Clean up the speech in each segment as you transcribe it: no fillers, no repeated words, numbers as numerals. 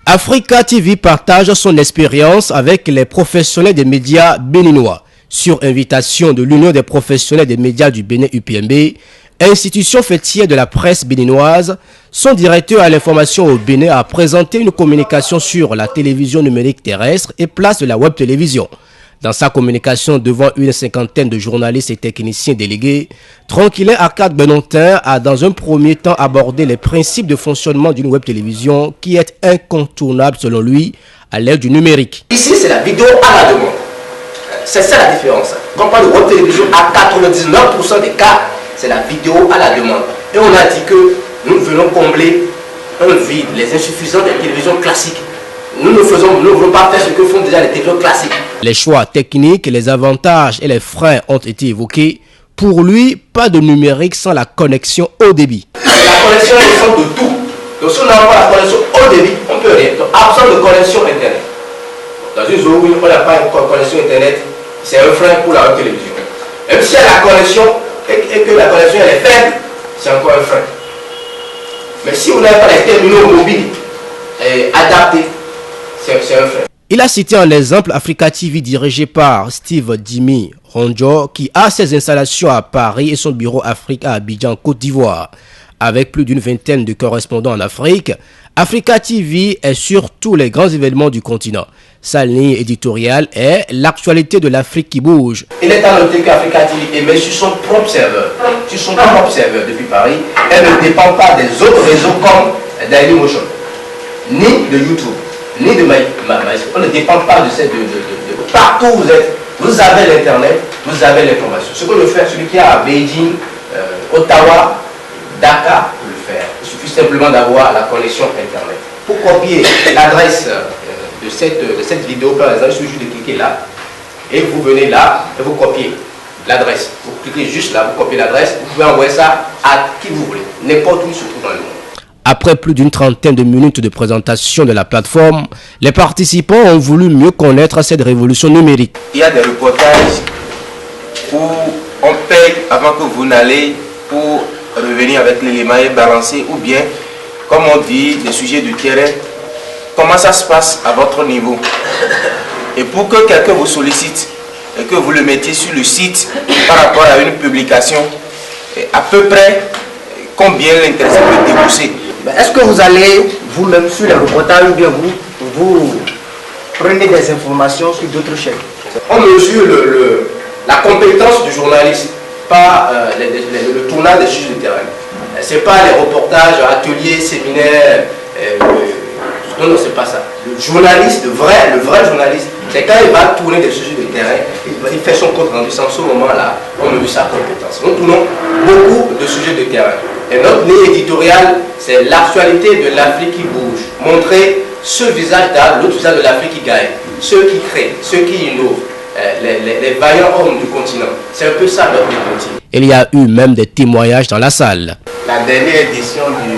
Africa TV partage son expérience avec les professionnels des médias béninois. Sur invitation de l'Union des professionnels des médias du Bénin UPMB, institution fêtière de la presse béninoise, son directeur à l'information au Bénin a présenté une communication sur la télévision numérique terrestre et place de la web télévision. Dans sa communication devant une cinquantaine de journalistes et techniciens délégués, Tranquillin Arcade Benontin a dans un premier temps abordé les principes de fonctionnement d'une web télévision qui est incontournable selon lui à l'ère du numérique. Ici, c'est la vidéo à la demande. C'est ça la différence. Quand on parle de web télévision, à 99% des cas, c'est la vidéo à la demande. Et on a dit que nous venons combler un vide, les insuffisances des télévisions classiques. Nous ne voulons pas faire ce que font déjà les télévisions classiques. Les choix techniques, les avantages et les freins ont été évoqués. Pour lui, pas de numérique sans la connexion haut débit. La connexion est le centre de tout. Donc si on n'a pas la connexion haut débit, on peut rien. Donc absence de connexion Internet. Dans une zone où on n'a pas une connexion Internet, c'est un frein pour la télévision. Même si elle a la connexion et que la connexion elle est faible, c'est encore un frein. Mais si vous n'avez pas les terminaux mobiles adaptés, c'est un frein. Il a cité un exemple Africa TV dirigé par Steve Dimi Ronjo qui a ses installations à Paris et son bureau Afrique à Abidjan, Côte d'Ivoire. Avec plus d'une vingtaine de correspondants en Afrique, Africa TV est sur tous les grands événements du continent. Sa ligne éditoriale est l'actualité de l'Afrique qui bouge. Il est à noter qu'Africa TV émet sur son propre serveur, depuis Paris. Elle ne dépend pas des autres réseaux comme Dailymotion, ni de YouTube, ni de MySpace. On ne dépend pas de partout où vous êtes. Vous avez l'internet, vous avez l'information. Ce que le fait celui qui est à Beijing, Ottawa, Dakar peut le faire. Il suffit simplement d'avoir la connexion internet. Pour copier l'adresse de cette vidéo, par exemple, il suffit juste de cliquer là et vous venez là et vous copiez l'adresse. Vous cliquez juste là, vous copiez l'adresse, vous pouvez envoyer ça à qui vous voulez, n'importe où il se trouve dans le monde. Après plus d'une trentaine de minutes de présentation de la plateforme, les participants ont voulu mieux connaître cette révolution numérique. Il y a des reportages où on paye avant que vous n'allez pour revenir avec l'élément et balancer, ou bien, comme on dit, des sujets de terrain. Comment ça se passe à votre niveau? Et pour que quelqu'un vous sollicite et que vous le mettiez sur le site par rapport à une publication, à peu près combien l'intéressé peut débourser? Est-ce que vous allez vous-même sur les reportages ou bien vous prenez des informations sur d'autres chaînes? On mesure la compétence du journaliste, pas le tournage des sujets de terrain. Ce n'est pas les reportages, ateliers, séminaires. Non, c'est pas ça. Le journaliste, le vrai journaliste, c'est quand il va tourner des sujets de terrain, il fait son compte rendu. En ce moment-là, on mesure sa compétence. Nous tournons beaucoup de sujets de terrain. Et notre ligne éditoriale, c'est l'actualité de l'Afrique qui bouge. Montrer ce visage-là, l'autre visage de l'Afrique qui gagne. Ceux qui créent, ceux qui innovent, les vaillants hommes du continent. C'est un peu ça notre ligne. Il y a eu même des témoignages dans la salle. La dernière édition du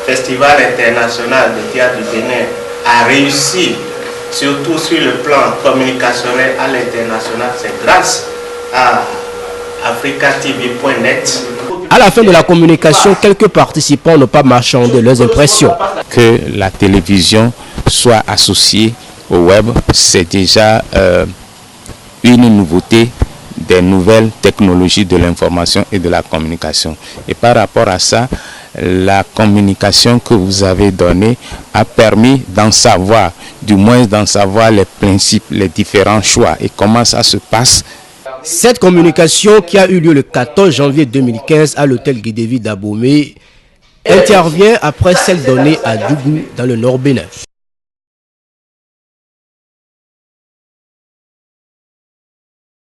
Festival international de théâtre du Bénin a réussi, surtout sur le plan communicationnel à l'international. C'est grâce à africatv.net. À la fin de la communication, quelques participants n'ont pas marchandé leurs impressions. Que la télévision soit associée au web, c'est déjà une nouveauté des nouvelles technologies de l'information et de la communication. Et par rapport à ça, la communication que vous avez donnée a permis d'en savoir, du moins d'en savoir les principes, les différents choix et comment ça se passe. Cette communication qui a eu lieu le 14 janvier 2015 à l'hôtel Guy David d'Abomey intervient après celle donnée à Dougou dans le Nord Bénin.